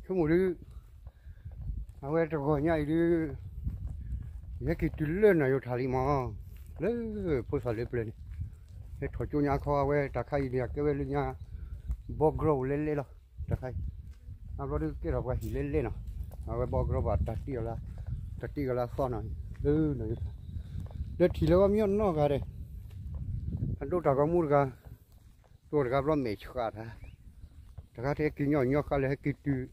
không một đứa à vậy cho gọi nhảy đi nhảy cái túi lên này thả đi mà lấy phô sa lấy lên hết thổi cho nhà kho vậy ta khai đi cái vậy nhà bog grow lên lên rồi ta khai à rồi cái đó vậy lên lên nào à vậy bog grow vào tạt đi là son này này để thì là miếng nó cái đấy anh đâu ta có mua cái tôi cái lo mệt quá ta cái thế cái nhỏ cái là cái túi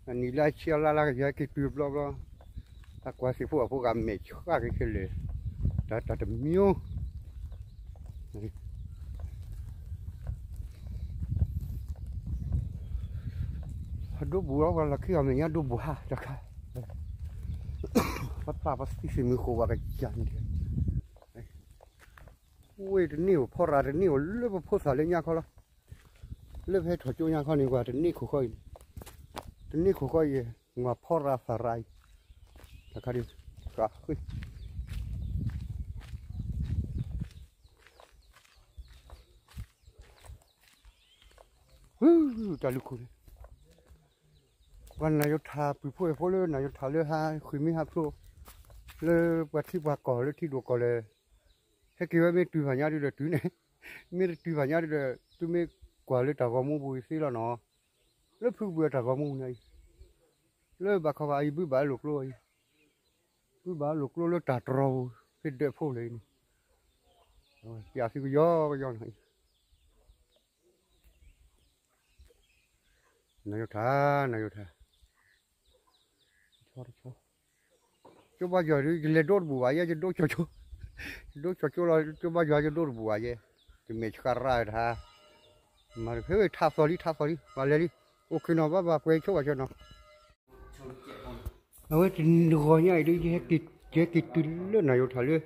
anh đi lại chia la cái túi bla ta qua sĩ phụ cái mệt quá cái này ta miếng đốt bùa là khi mà mình nhá đốt bùa ha chắc là bắt tí mình khô vào cái chăn đi ui cái nhiều phô ra cái nhiều lớp phô xả lên nhà khó lắm lớp hết thổi cho nhà khó này qua cái nhiều khô khơi gì mà phô ra xả rai là cái gì cả ta lúc nàyวันนายธาปีพวกพวกเลือนายธาเลือฮะคุยไม่ฮะพวกเลือวัดที่ว่าก่อเลือที่ดูก่อเลยแค่คิดว่าไม่ตื่นหันยาดีเลยตื่นเนี่ยไม่ตื่นหันยาดีเลยตื่นไม่กว่าเลยแต่ก็มุ่งบุยสิแล้วเนาะเลือพึ่งเบื่อแต่ก็มุ่งไงเลือบักเขาว่าอีบื้อบ้าหลุกลอยเลือตัดเราเป็นเด็กพวกเลยอยากสิก็ย่อหน่อยนายธาcho bao giờ đi lên đốt bùa vậy chứ đốt cho là cho bao giờ cho đốt bùa vậy thì mình khá ra ha mà cái tháp đi vào lên đi ok nó bà quay chỗ vào cho nó ơi thì gọi nhảy đi cái túi lớn này thả lên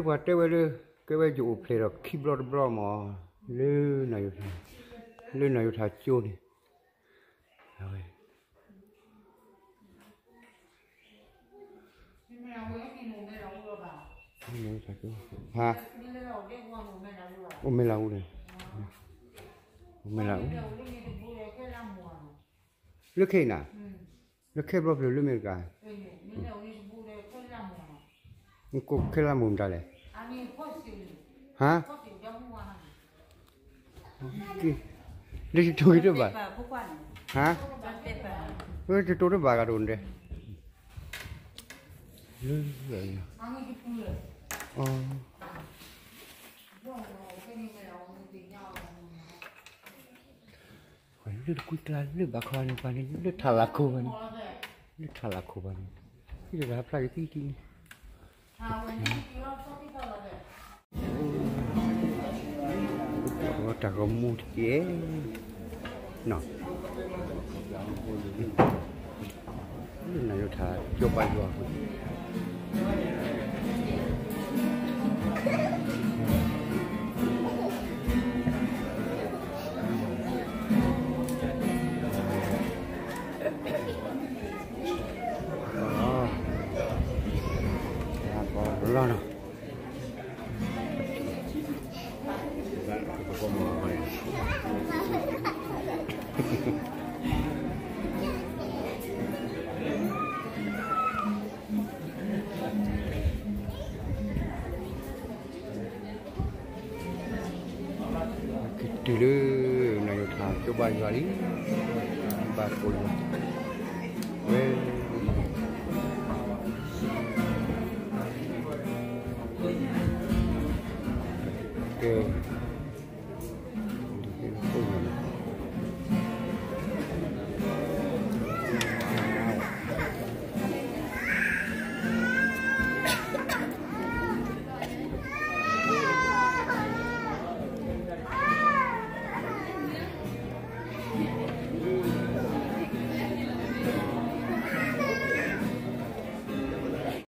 vào đây cái bây giờ phải là keep bro mà lên này thả chiêu này rồi ha ôm mày lau này nước khe nè nước khe bao nhiêu nước mày cả cô khe làm mồm ra này hả đi chơi đó bà hả cái tôi đó bà cả đồn đây nước quýt lá nước bạc hoa này nước thà là khô này cái này là phải cái tí ta có mua chế nọ này thà cho bay vào lo nào từ từ này thả cho bay vào đi bà cùng về okay.